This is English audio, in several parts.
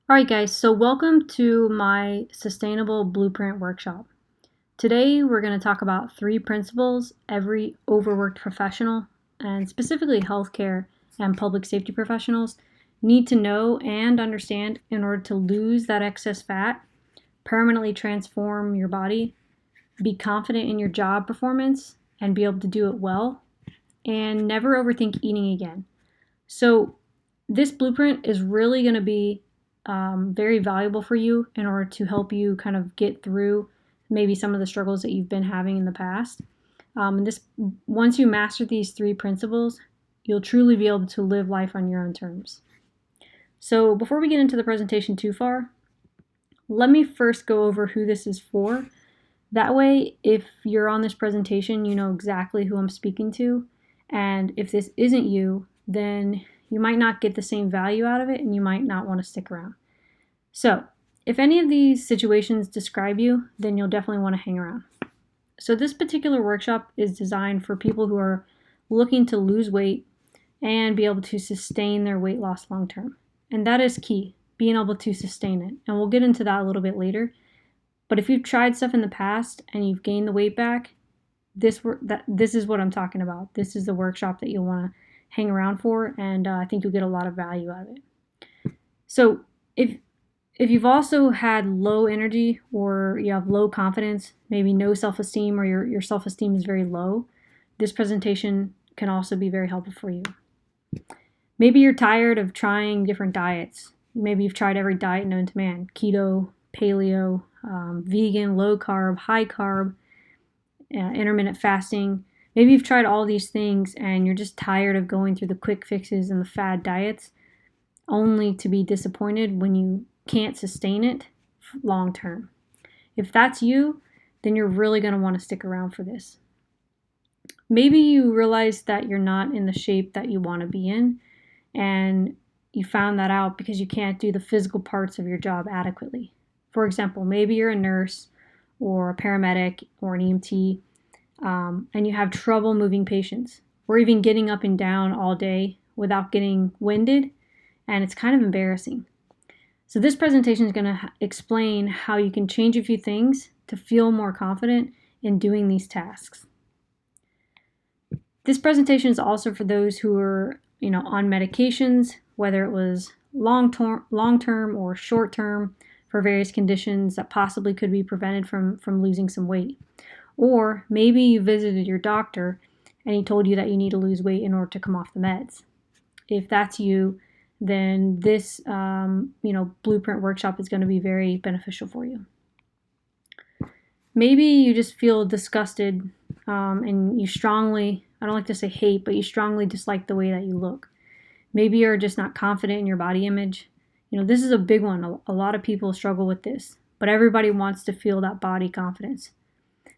Alright guys, so welcome to my Sustainable Blueprint workshop. Today we're going to talk about 3 principles every overworked professional, and specifically healthcare and public safety professionals, need to know and understand in order to lose that excess fat, permanently transform your body, be confident in your job performance, and be able to do it well, and never overthink eating again. So this blueprint is really going to be very valuable for you in order to help you kind of get through maybe some of the struggles that you've been having in the past. Once you master these 3 principles, you'll truly be able to live life on your own terms. So before we get into the presentation too far, let me first go over who this is for. That way, if you're on this presentation, you know exactly who I'm speaking to. And if this isn't you, then you might not get the same value out of it and you might not want to stick around. So, if any of these situations describe you, then you'll definitely want to hang around. So this particular workshop is designed for people who are looking to lose weight and be able to sustain their weight loss long term. And that is key, being able to sustain it. And we'll get into that a little bit later. But if you've tried stuff in the past and you've gained the weight back, this is what I'm talking about. This is the workshop that you'll want to hang around for, and I think you'll get a lot of value out of it. So if you've also had low energy or you have low confidence, maybe no self-esteem, or your self-esteem is very low, this presentation can also be very helpful for you. Maybe you're tired of trying different diets. Maybe you've tried every diet known to man: keto, paleo, vegan, low carb, high carb, intermittent fasting. Maybe you've tried all these things and you're just tired of going through the quick fixes and the fad diets, only to be disappointed when you can't sustain it long term. If that's you, then you're really going to want to stick around for this. Maybe you realize that you're not in the shape that you want to be in, and you found that out because you can't do the physical parts of your job adequately. For example, maybe you're a nurse or a paramedic or an EMT, and you have trouble moving patients, or even getting up and down all day without getting winded, and it's kind of embarrassing. So this presentation is going to explain how you can change a few things to feel more confident in doing these tasks. This presentation is also for those who are, on medications, whether it was long-term or short-term, for various conditions that possibly could be prevented from losing some weight. Or maybe you visited your doctor and he told you that you need to lose weight in order to come off the meds. If that's you, then this blueprint workshop is going to be very beneficial for you. Maybe you just feel disgusted and you strongly, I don't like to say hate, but you strongly dislike the way that you look. Maybe you're just not confident in your body image. This is a big one. A lot of people struggle with this, but everybody wants to feel that body confidence.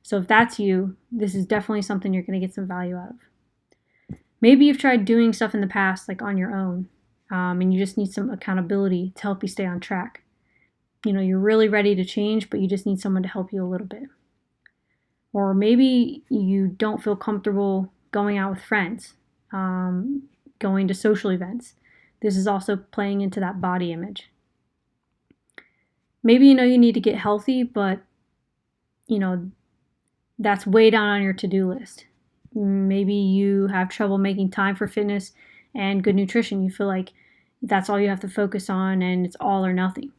So if that's you, this is definitely something you're going to get some value out of. Maybe you've tried doing stuff in the past, like on your own, and you just need some accountability to help you stay on track. You're really ready to change, but you just need someone to help you a little bit. Or maybe you don't feel comfortable going out with friends, going to social events. This is also playing into that body image. Maybe you need to get healthy, but that's way down on your to-do list. Maybe you have trouble making time for fitness and good nutrition. You feel like that's all you have to focus on and it's all or nothing.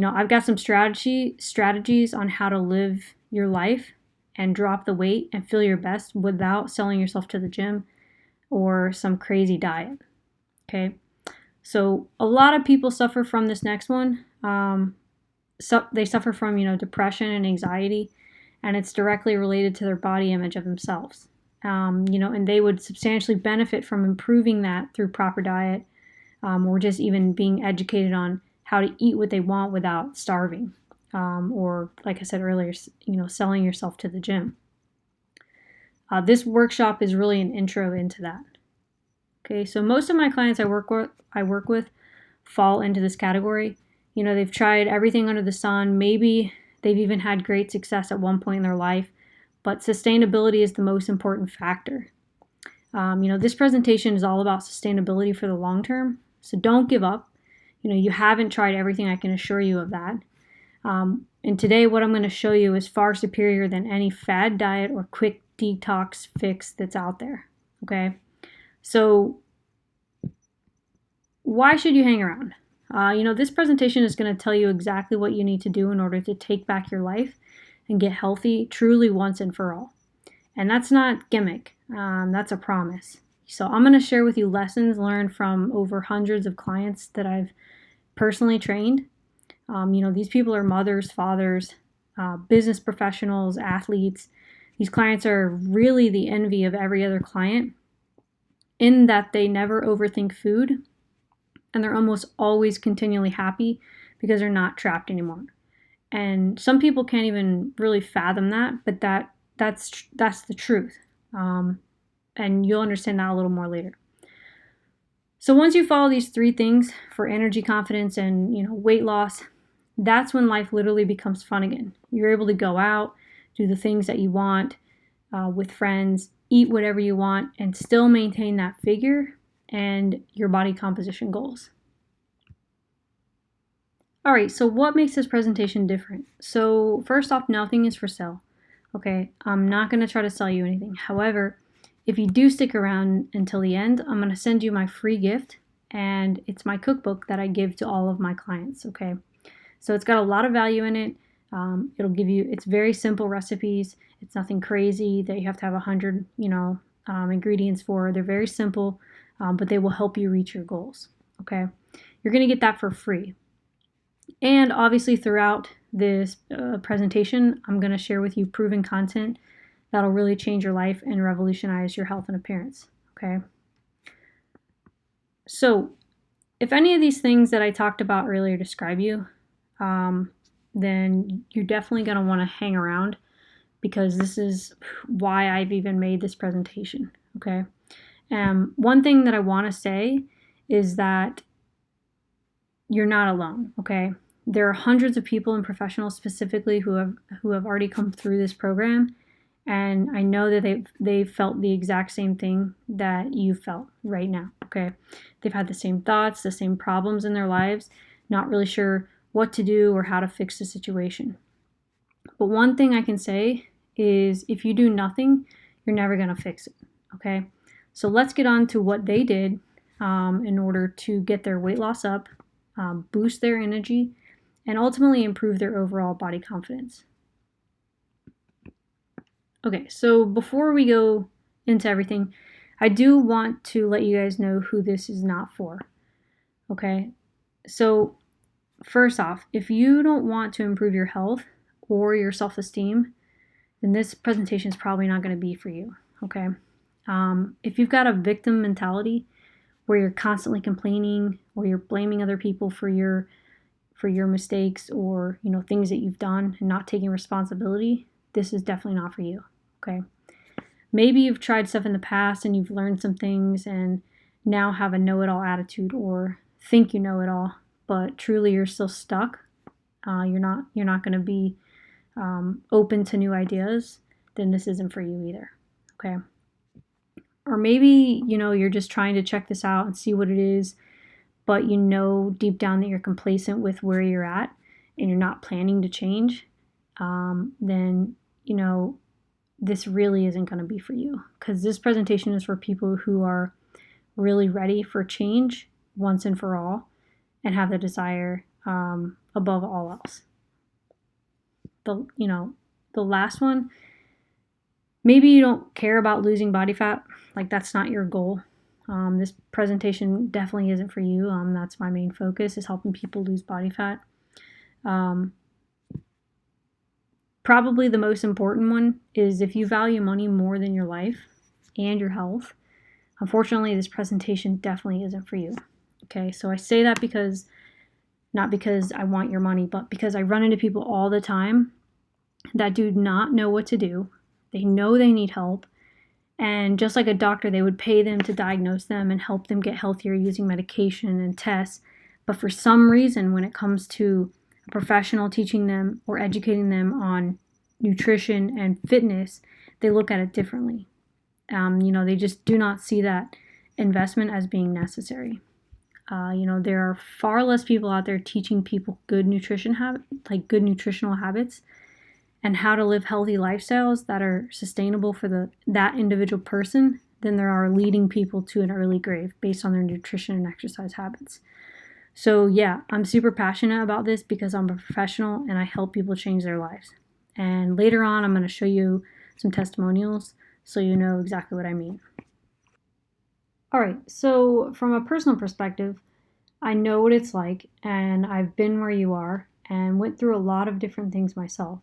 I've got some strategies on how to live your life and drop the weight and feel your best without selling yourself to the gym or some crazy diet. Okay? So a lot of people suffer from this next one. They suffer from, depression and anxiety, and it's directly related to their body image of themselves. And they would substantially benefit from improving that through proper diet, or just even being educated on how to eat what they want without starving, or, like I said earlier, selling yourself to the gym. This workshop is really an intro into that. Okay, so most of my clients I work with fall into this category. They've tried everything under the sun. Maybe they've even had great success at one point in their life, but sustainability is the most important factor. This presentation is all about sustainability for the long term, so don't give up. You haven't tried everything, I can assure you of that. And today what I'm going to show you is far superior than any fad diet or quick detox fix that's out there. Okay, so why should you hang around? This presentation is going to tell you exactly what you need to do in order to take back your life and get healthy truly once and for all. And that's not gimmick, that's a promise. So I'm going to share with you lessons learned from over hundreds of clients that I've personally trained. These people are mothers, fathers, business professionals, athletes. These clients are really the envy of every other client in that they never overthink food, and they're almost always continually happy because they're not trapped anymore. And some people can't even really fathom that, but that's the truth. And you'll understand that a little more later. So once you follow these 3 things for energy, confidence, and weight loss, that's when life literally becomes fun again. You're able to go out, do the things that you want with friends, eat whatever you want, and still maintain that figure and your body composition goals. All right, so what makes this presentation different? So first off, nothing is for sale. Okay, I'm not going to try to sell you anything. However, if you do stick around until the end, I'm going to send you my free gift, and it's my cookbook that I give to all of my clients. Okay, so it's got a lot of value in it. It'll give you, it's very simple recipes. It's nothing crazy that you have to have 100, ingredients for. They're very simple, but they will help you reach your goals. Okay, you're going to get that for free. And obviously throughout this presentation, I'm going to share with you proven content that'll really change your life and revolutionize your health and appearance. Okay. So if any of these things that I talked about earlier describe you, then you're definitely going to want to hang around, because this is why I've even made this presentation. Okay. One thing that I want to say is that you're not alone. Okay. There are hundreds of people and professionals specifically who have already come through this program, and I know that they've felt the exact same thing that you felt right now. Okay, they've had the same thoughts, the same problems in their lives, not really sure what to do or how to fix the situation. But one thing I can say is, if you do nothing, you're never going to fix it. Okay, so let's get on to what they did in order to get their weight loss up, boost their energy, and ultimately improve their overall body confidence. Okay, so before we go into everything, I do want to let you guys know who this is not for. Okay, so first off, if you don't want to improve your health or your self-esteem, then this presentation is probably not going to be for you. Okay, if you've got a victim mentality where you're constantly complaining or you're blaming other people for your mistakes or things that you've done and not taking responsibility, this is definitely not for you. Okay, maybe you've tried stuff in the past and you've learned some things and now have a know-it-all attitude or think you know it all, but truly you're still stuck. You're not going to be open to new ideas. Then this isn't for you either. Okay, or maybe you're just trying to check this out and see what it is, but deep down that you're complacent with where you're at and you're not planning to change, then this really isn't going to be for you, because this presentation is for people who are really ready for change once and for all and have the desire above all else. The last one, maybe you don't care about losing body fat, like that's not your goal. This presentation definitely isn't for you. That's my main focus, is helping people lose body fat. Probably the most important one is, if you value money more than your life and your health, unfortunately, this presentation definitely isn't for you. Okay, so I say that not because I want your money, but because I run into people all the time that do not know what to do. They know they need help. And just like a doctor, they would pay them to diagnose them and help them get healthier using medication and tests. But for some reason, when it comes to a professional teaching them or educating them on nutrition and fitness, they look at it differently. They just do not see that investment as being necessary. There are far less people out there teaching people good good nutritional habits, and how to live healthy lifestyles that are sustainable for that individual person than there are leading people to an early grave based on their nutrition and exercise habits. So yeah, I'm super passionate about this because I'm a professional and I help people change their lives. And later on, I'm going to show you some testimonials so you know exactly what I mean. All right, so from a personal perspective, I know what it's like, and I've been where you are and went through a lot of different things myself.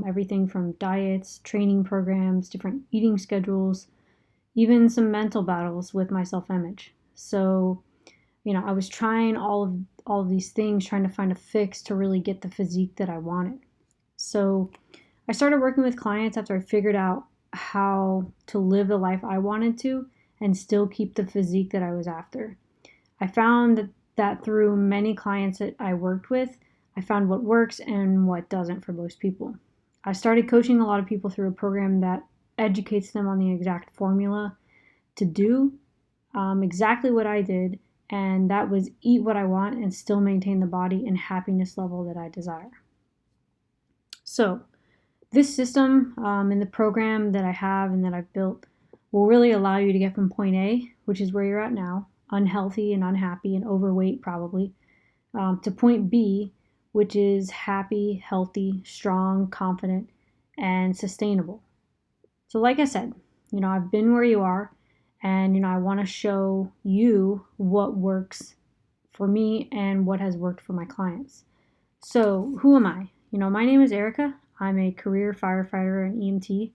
Everything from diets, training programs, different eating schedules, even some mental battles with my self-image. So, I was trying all of these things, trying to find a fix to really get the physique that I wanted. So, I started working with clients after I figured out how to live the life I wanted to and still keep the physique that I was after. I found that through many clients that I worked with, I found what works and what doesn't for most people. I started coaching a lot of people through a program that educates them on the exact formula to do exactly what I did, and that was eat what I want and still maintain the body and happiness level that I desire. So, this system in the program that I have and that I've built will really allow you to get from point A, which is where you're at now, unhealthy and unhappy and overweight probably, to point B, which is happy, healthy, strong, confident, and sustainable. So, like I said, I've been where you are, and I want to show you what works for me and what has worked for my clients. So, who am I? My name is Erica. I'm a career firefighter and EMT.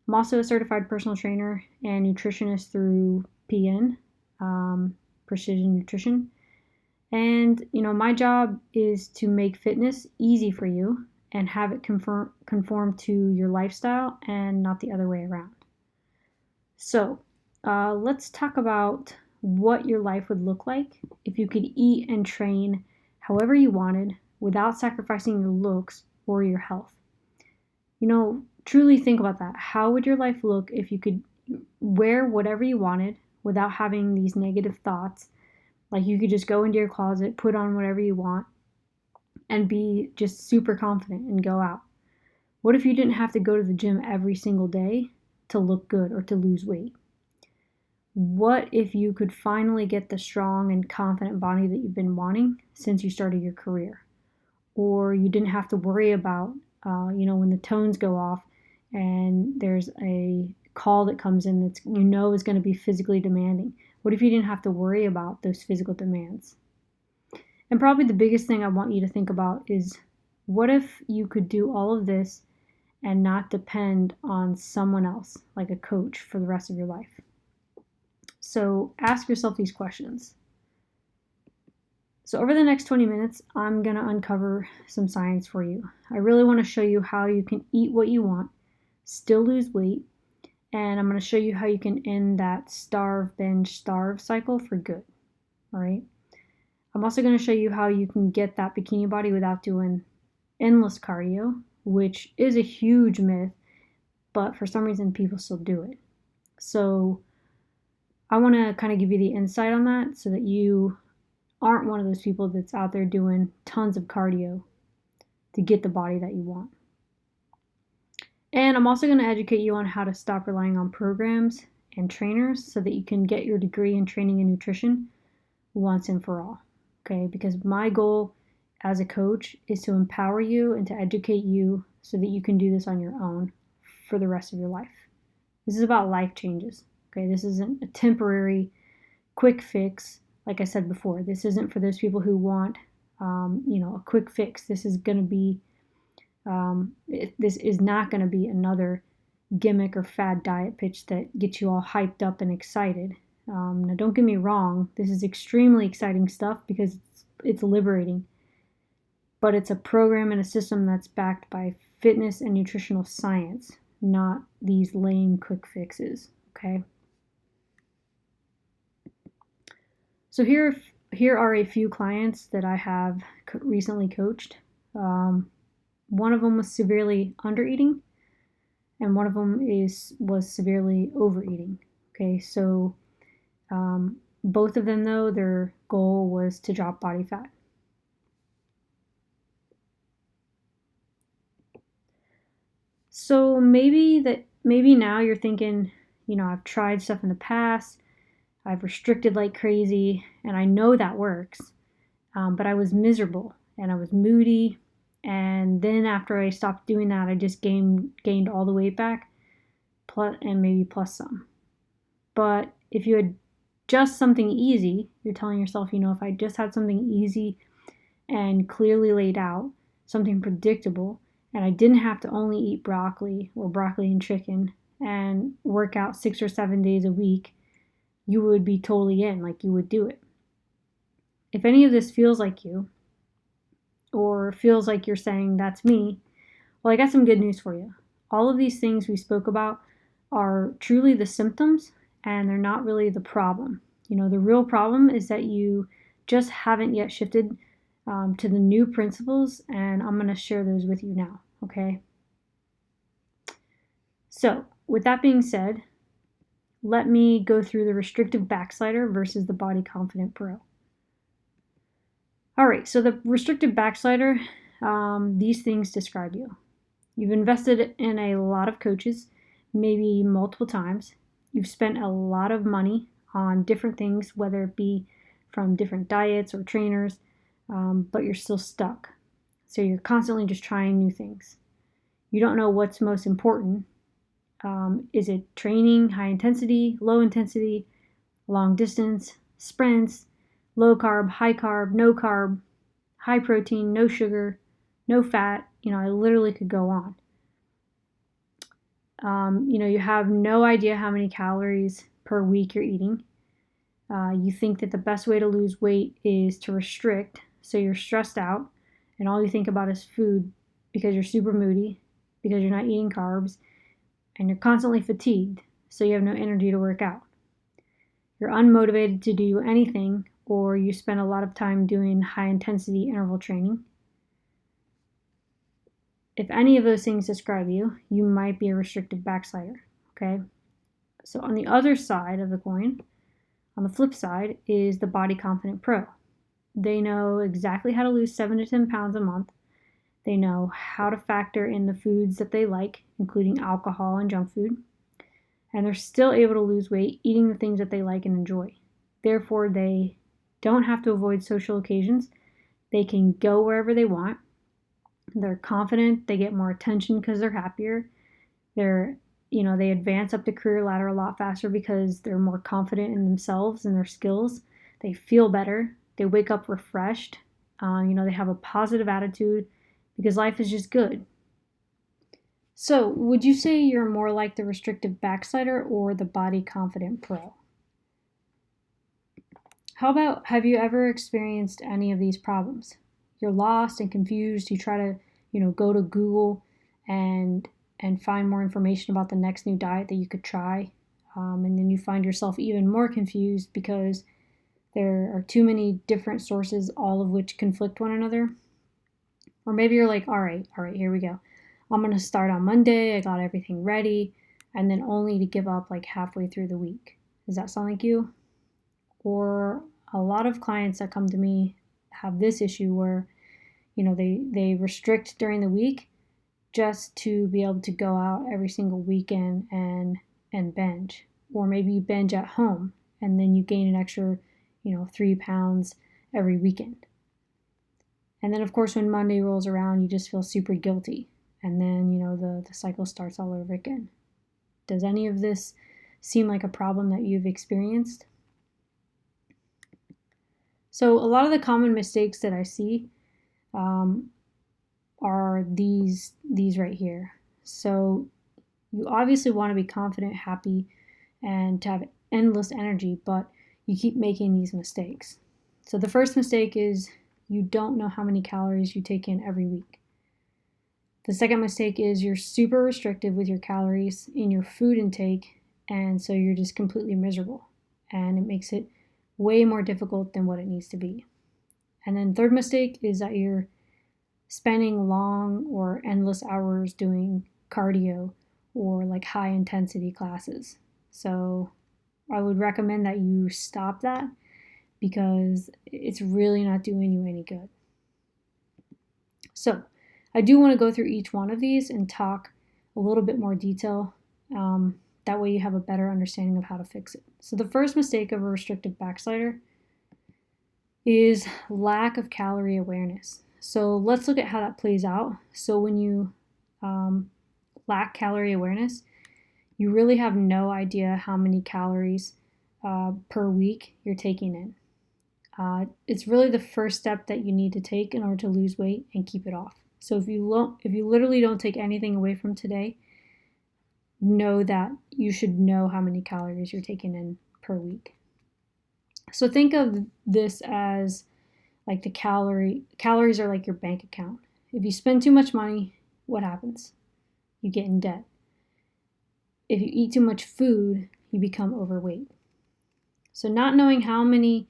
I'm also a certified personal trainer and nutritionist through PN, Precision Nutrition. And, my job is to make fitness easy for you and have it conform to your lifestyle and not the other way around. So, let's talk about what your life would look like if you could eat and train however you wanted without sacrificing your looks or your health. Truly think about that. How would your life look if you could wear whatever you wanted without having these negative thoughts? Like you could just go into your closet, put on whatever you want, and be just super confident and go out. What if you didn't have to go to the gym every single day to look good or to lose weight? What if you could finally get the strong and confident body that you've been wanting since you started your career? Or you didn't have to worry about, when the tones go off and there's a call that comes in that's is going to be physically demanding. What if you didn't have to worry about those physical demands? And probably the biggest thing I want you to think about is, what if you could do all of this and not depend on someone else, like a coach, for the rest of your life? So ask yourself these questions. So over the next 20 minutes, I'm going to uncover some science for you. I really want to show you how you can eat what you want, still lose weight, and I'm going to show you how you can end that starve, binge, starve cycle for good. All right. I'm also going to show you how you can get that bikini body without doing endless cardio, which is a huge myth, but for some reason people still do it. So I want to kind of give you the insight on that so that you aren't one of those people that's out there doing tons of cardio to get the body that you want. And I'm also going to educate you on how to stop relying on programs and trainers so that you can get your degree in training and nutrition once and for all. Okay, because my goal as a coach is to empower you and to educate you so that you can do this on your own for the rest of your life. This is about life changes. Okay, this isn't a temporary quick fix. Like I said before, this isn't for those people who want, a quick fix. This is going to be, this is not going to be another gimmick or fad diet pitch that gets you all hyped up and excited. Now, don't get me wrong. This is extremely exciting stuff because it's liberating. But it's a program and a system that's backed by fitness and nutritional science, not these lame quick fixes. Okay. So here are a few clients that I have recently coached. One of them was severely undereating, and one of them was severely overeating. Okay, so Both of them, though, their goal was to drop body fat. So maybe now you're thinking, I've tried stuff in the past, I've restricted like crazy, and I know that works. But I was miserable and I was moody. And then after I stopped doing that, I just gained all the weight back, and maybe plus some. But if you had just something easy, you're telling yourself, if I just had something easy and clearly laid out, something predictable, and I didn't have to only eat broccoli or broccoli and chicken and work out 6 or 7 days a week, you would be totally in, like you would do it. If any of this feels like you, or feels like you're saying, that's me, well, I got some good news for you. All of these things we spoke about are truly the symptoms, and they're not really the problem. The real problem is that you just haven't yet shifted to the new principles, and I'm going to share those with you now, okay? So, with that being said, let me go through the restrictive backslider versus the body confident pro. All right, so the restrictive backslider, these things describe you. You've invested in a lot of coaches, maybe multiple times. You've spent a lot of money on different things, whether it be from different diets or trainers, but you're still stuck. So you're constantly just trying new things. You don't know what's most important. Is it training, high intensity, low intensity, long distance, sprints, low carb, high carb, no carb, high protein, no sugar, no fat? I literally could go on. You have no idea how many calories per week you're eating. You think that the best way to lose weight is to restrict, so you're stressed out, and all you think about is food because you're super moody, because you're not eating carbs, and you're constantly fatigued, so you have no energy to work out. You're unmotivated to do anything, or you spend a lot of time doing high intensity interval training. If any of those things describe you, you might be a restrictive backslider, okay? So on the other side of the coin, on the flip side, is the body confident pro. They know exactly how to lose 7 to 10 pounds a month. They know how to factor in the foods that they like, including alcohol and junk food. And they're still able to lose weight eating the things that they like and enjoy. Therefore, they don't have to avoid social occasions. They can go wherever they want. They're confident. They get more attention because they're happier. They advance up the career ladder a lot faster because they're more confident in themselves and their skills. They feel better. They wake up refreshed. They have a positive attitude because life is just good. So, would you say you're more like the restrictive backslider or the body confident pro? How about, have you ever experienced any of these problems? You're lost and confused. You try to, go to Google and find more information about the next new diet that you could try. And then you find yourself even more confused because there are too many different sources, all of which conflict one another. Or maybe you're like, all right, here we go. I'm going to start on Monday. I got everything ready. And then only to give up like halfway through the week. Does that sound like you? Or a lot of clients that come to me have this issue where, they restrict during the week just to be able to go out every single weekend and binge. Or maybe you binge at home and then you gain an extra, 3 pounds every weekend. And then, of course, when Monday rolls around, you just feel super guilty. And then, the cycle starts all over again. Does any of this seem like a problem that you've experienced? So a lot of the common mistakes that I see are these right here. So you obviously want to be confident, happy, and to have endless energy, but you keep making these mistakes. So the first mistake is you don't know how many calories you take in every week. The second mistake is you're super restrictive with your calories in your food intake, and so you're just completely miserable, and it makes it way more difficult than what it needs to be. And then third mistake is that you're spending long or endless hours doing cardio or like high intensity classes. So I would recommend that you stop that because it's really not doing you any good. So I do want to go through each one of these and talk a little bit more detail. That way you have a better understanding of how to fix it. So the first mistake of a restrictive backslider is lack of calorie awareness. So let's look at how that plays out. So when you lack calorie awareness, you really have no idea how many calories per week you're taking in. It's really the first step that you need to take in order to lose weight and keep it off. So if you literally don't take anything away from today, know that you should know how many calories you're taking in per week. So think of this as like the calories are like your bank account. If you spend too much money, what happens? You get in debt. If you eat too much food, you become overweight. So not knowing how many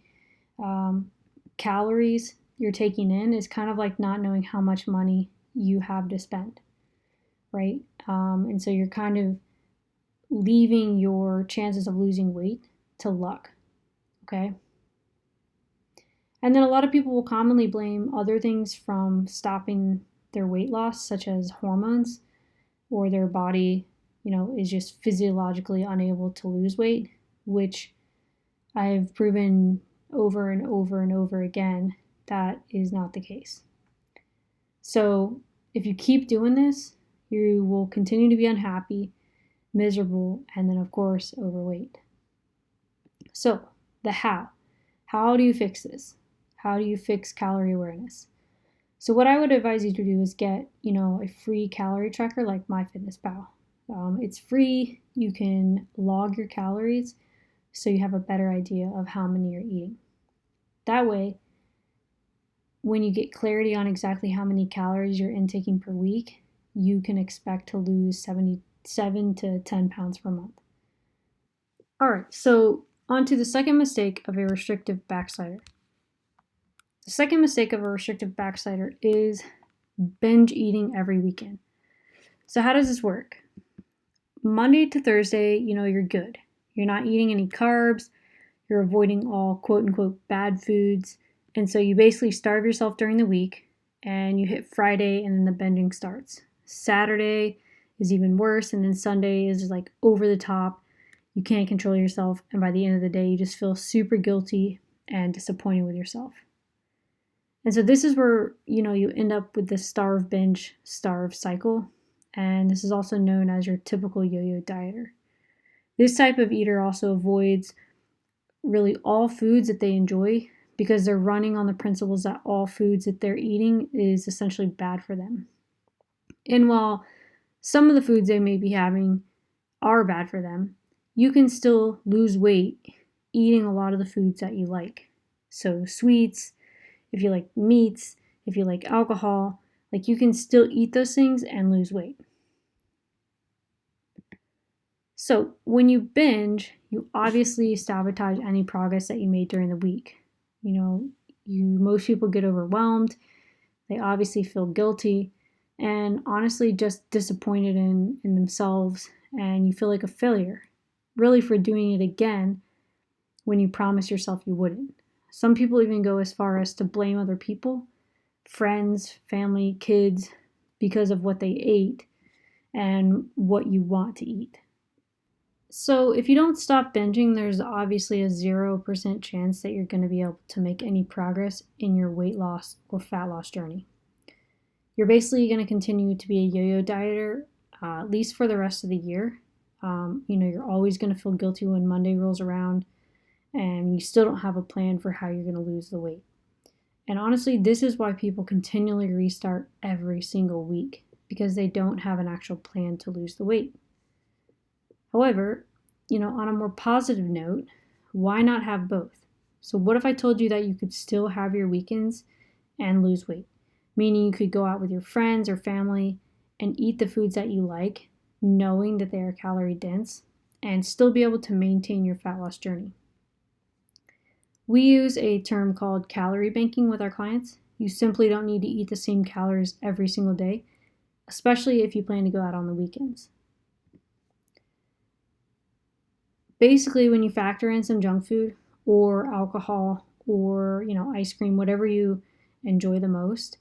calories you're taking in is kind of like not knowing how much money you have to spend, right? And so you're kind of leaving your chances of losing weight to luck, okay? And then a lot of people will commonly blame other things from stopping their weight loss, such as hormones, or their body, is just physiologically unable to lose weight, which I've proven over and over and over again that is not the case. So if you keep doing this, you will continue to be unhappy, miserable, and then of course overweight. So the how. How do you fix this? How do you fix calorie awareness? So what I would advise you to do is get, a free calorie tracker like MyFitnessPal. It's free. You can log your calories so you have a better idea of how many you're eating. That way, when you get clarity on exactly how many calories you're intaking per week, you can expect to lose 7 to 10 pounds per month. All right, so on to the second mistake of a restrictive backslider. The second mistake of a restrictive backslider is binge eating every weekend. So how does this work? Monday to Thursday, you're good. You're not eating any carbs. You're avoiding all quote unquote bad foods. And so you basically starve yourself during the week and you hit Friday and then the binging starts. Saturday is even worse. And then Sunday is like over the top. You can't control yourself. And by the end of the day, you just feel super guilty and disappointed with yourself. And so this is where, you end up with the starve, binge, starve cycle. And this is also known as your typical yo-yo dieter. This type of eater also avoids really all foods that they enjoy because they're running on the principles that all foods that they're eating is essentially bad for them. And while some of the foods they may be having are bad for them, you can still lose weight eating a lot of the foods that you like. So sweets, if you like meats, if you like alcohol, you can still eat those things and lose weight. So when you binge, you obviously sabotage any progress that you made during the week. Most people get overwhelmed. They obviously feel guilty and honestly just disappointed in themselves, and you feel like a failure, really, for doing it again when you promised yourself you wouldn't. Some people even go as far as to blame other people, friends, family, kids, because of what they ate and what you want to eat. So if you don't stop binging, there's obviously a 0% chance that you're going to be able to make any progress in your weight loss or fat loss journey. You're basically going to continue to be a yo-yo dieter, at least for the rest of the year. You're always going to feel guilty when Monday rolls around and you still don't have a plan for how you're going to lose the weight. And honestly, this is why people continually restart every single week, because they don't have an actual plan to lose the weight. However, on a more positive note, why not have both? So what if I told you that you could still have your weekends and lose weight? Meaning you could go out with your friends or family and eat the foods that you like, knowing that they are calorie dense, and still be able to maintain your fat loss journey. We use a term called calorie banking with our clients. You simply don't need to eat the same calories every single day, especially if you plan to go out on the weekends. basically when you factor in some junk food or alcohol or, ice cream, whatever you enjoy the most,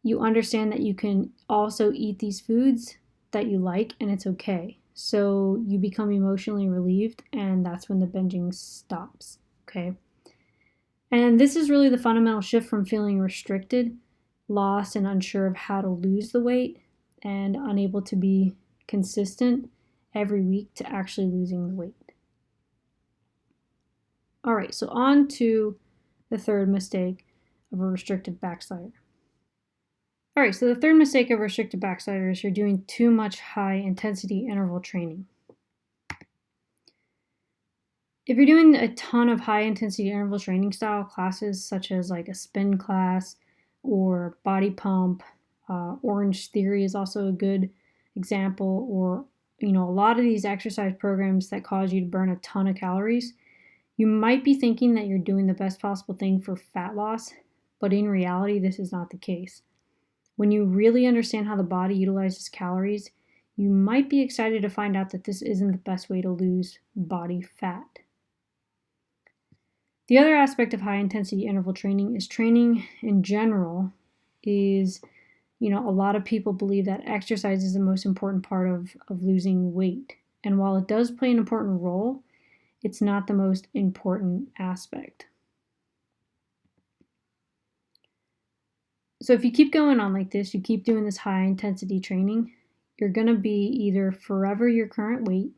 you understand that you can also eat these foods that you like and it's okay. So you become emotionally relieved, and that's when the binging stops. Okay. And this is really the fundamental shift from feeling restricted, lost, and unsure of how to lose the weight, and unable to be consistent every week to actually losing the weight. All right, so on to the third mistake of a restrictive backslider. All right, so the third mistake of restrictive backslider is you're doing too much high intensity interval training. If you're doing a ton of high intensity interval training style classes, such as like a spin class or body pump, Orange Theory is also a good example, or a lot of these exercise programs that cause you to burn a ton of calories, you might be thinking that you're doing the best possible thing for fat loss, but in reality, this is not the case. When you really understand how the body utilizes calories, you might be excited to find out that this isn't the best way to lose body fat. The other aspect of high intensity interval training is training in general is, a lot of people believe that exercise is the most important part of losing weight. And while it does play an important role, it's not the most important aspect. So if you keep going on like this, you keep doing this high intensity training, you're going to be either forever your current weight,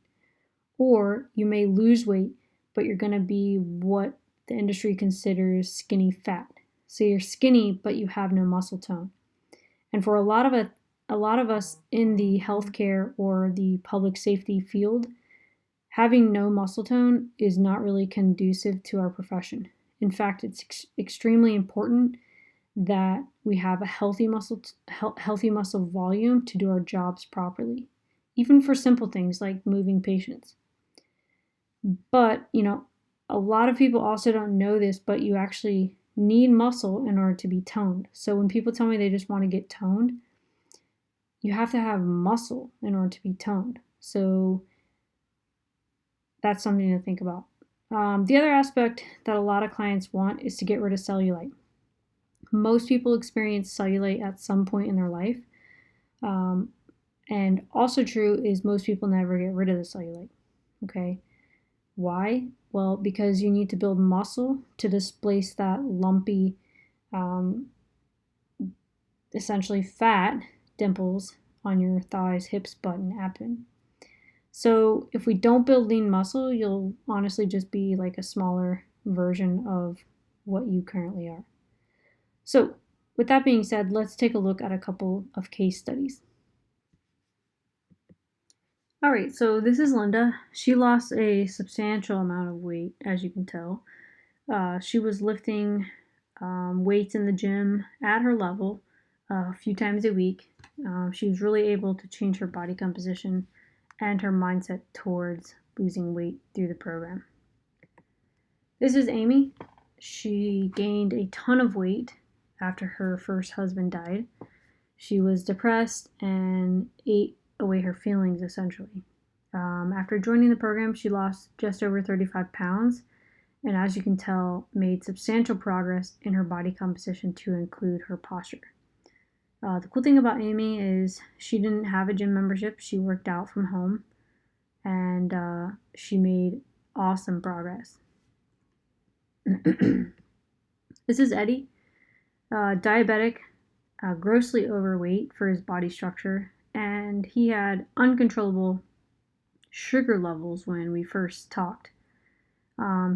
or you may lose weight, but you're going to be what the industry considers skinny fat. So you're skinny, but you have no muscle tone. And for a lot of us in the healthcare or the public safety field, having no muscle tone is not really conducive to our profession. In fact, it's extremely important that we have a healthy muscle volume to do our jobs properly, even for simple things like moving patients. But, a lot of people also don't know this, but you actually need muscle in order to be toned. So when people tell me they just want to get toned, you have to have muscle in order to be toned. So that's something to think about. The other aspect that a lot of clients want is to get rid of cellulite. Most people experience cellulite at some point in their life. And also true is most people never get rid of the cellulite. Okay. Why? Well, because you need to build muscle to displace that lumpy, essentially fat dimples on your thighs, hips, butt, and abdomen. So if we don't build lean muscle, you'll honestly just be like a smaller version of what you currently are. So with that being said, let's take a look at a couple of case studies. All right, so this is Linda. She lost a substantial amount of weight, as you can tell. She was lifting weights in the gym at her level a few times a week. She was really able to change her body composition and her mindset towards losing weight through the program. This is Amy. She gained a ton of weight after her first husband died. She was depressed and ate away her feelings, essentially. After joining the program, she lost just over 35 pounds, and as you can tell, made substantial progress in her body composition to include her posture. The cool thing about Amy is she didn't have a gym membership. She worked out from home, and she made awesome progress. This is Eddie, diabetic, grossly overweight for his body structure, and he had uncontrollable sugar levels when we first talked.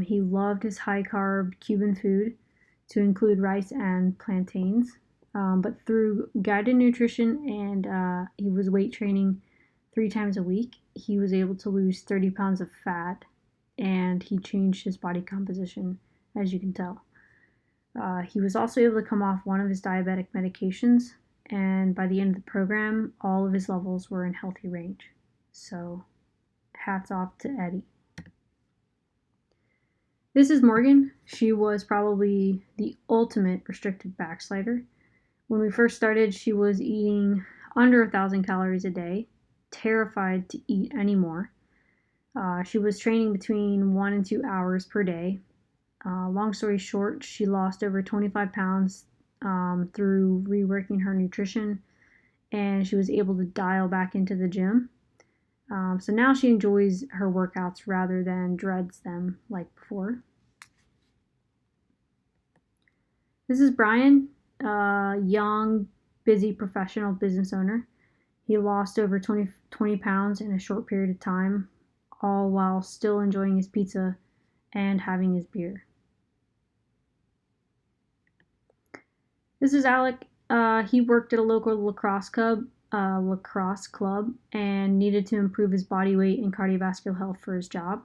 He loved his high carb Cuban food, to include rice and plantains. But through guided nutrition and he was weight training 3 times a week, he was able to lose 30 pounds of fat, and he changed his body composition, as you can tell. He was also able to come off one of his diabetic medications, and by the end of the program, all of his levels were in healthy range. So, hats off to Eddie. This is Morgan. She was probably the ultimate restrictive backslider. When we first started, she was eating under 1,000 calories a day, terrified to eat anymore. She was training between 1 and 2 hours per day. Long story short, she lost over 25 pounds through reworking her nutrition, and she was able to dial back into the gym. So now she enjoys her workouts rather than dreads them like before. This is Brian, a young, busy professional business owner. He lost over 20 pounds in a short period of time, all while still enjoying his pizza and having his beer. This is Alec. He worked at a local lacrosse club and needed to improve his body weight and cardiovascular health for his job.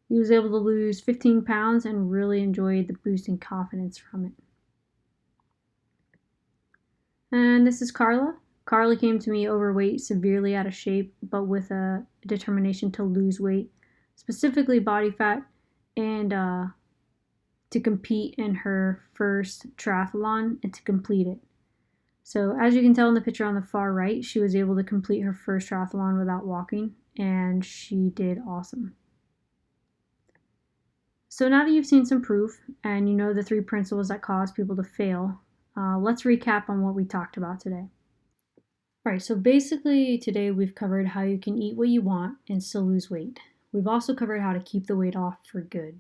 He was able to lose 15 pounds and really enjoyed the boost in confidence from it. And this is Carla. Carla came to me overweight, severely out of shape, but with a determination to lose weight, specifically body fat, and to compete in her first triathlon and to complete it. So as you can tell in the picture on the far right, she was able to complete her first triathlon without walking, and she did awesome. So now that you've seen some proof and you know the 3 principles that cause people to fail, let's recap on what we talked about today. All right, so basically today we've covered how you can eat what you want and still lose weight. We've also covered how to keep the weight off for good,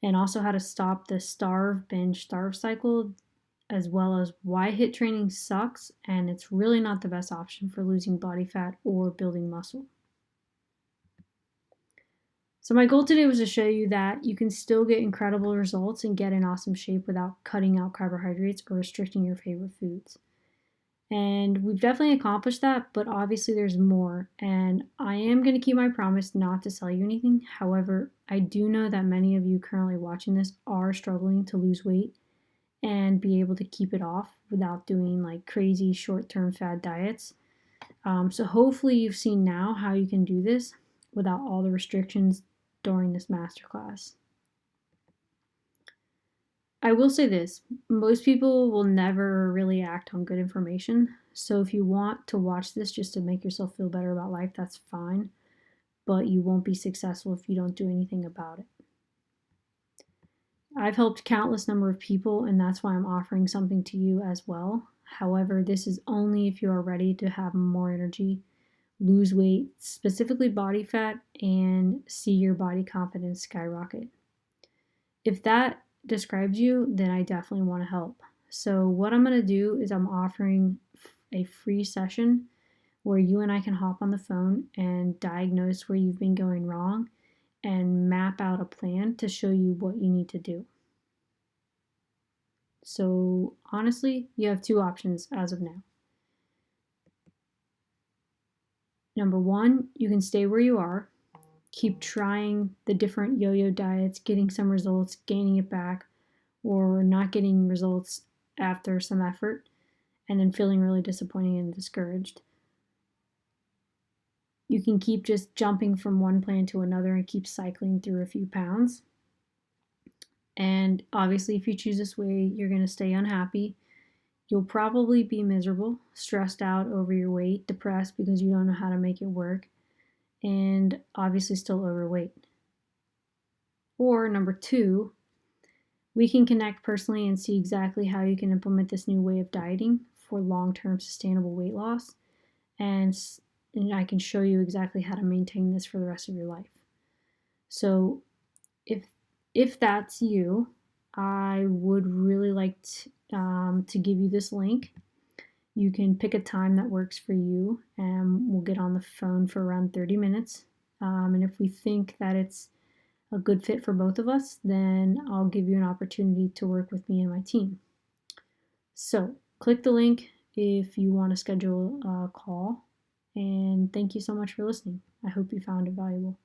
and also how to stop the starve, binge, starve cycle, as well as why HIIT training sucks and it's really not the best option for losing body fat or building muscle. So my goal today was to show you that you can still get incredible results and get in awesome shape without cutting out carbohydrates or restricting your favorite foods. And we've definitely accomplished that, but obviously there's more. And I am going to keep my promise not to sell you anything. However, I do know that many of you currently watching this are struggling to lose weight and be able to keep it off without doing like crazy short-term fad diets. So hopefully you've seen now how you can do this without all the restrictions during this masterclass. I will say this, most people will never really act on good information. So if you want to watch this just to make yourself feel better about life, that's fine. But you won't be successful if you don't do anything about it. I've helped countless number of people, and that's why I'm offering something to you as well. However, this is only if you are ready to have more energy, lose weight, specifically body fat, and see your body confidence skyrocket. If that describes you, then I definitely want to help. So what I'm going to do is I'm offering a free session where you and I can hop on the phone and diagnose where you've been going wrong and map out a plan to show you what you need to do. So honestly, you have 2 options as of now. Number 1, you can stay where you are, keep trying the different yo-yo diets, getting some results, gaining it back, or not getting results after some effort, and then feeling really disappointed and discouraged. You can keep just jumping from one plan to another and keep cycling through a few pounds. And obviously, if you choose this way, you're going to stay unhappy. You'll probably be miserable, stressed out over your weight, depressed because you don't know how to make it work, and obviously still overweight. Or number 2, we can connect personally and see exactly how you can implement this new way of dieting for long-term sustainable weight loss, and I can show you exactly how to maintain this for the rest of your life. So if that's you, I would really like to give you this link. You can pick a time that works for you, and we'll get on the phone for around 30 minutes. And if we think that it's a good fit for both of us, then I'll give you an opportunity to work with me and my team. So click the link if you want to schedule a call. And thank you so much for listening. I hope you found it valuable.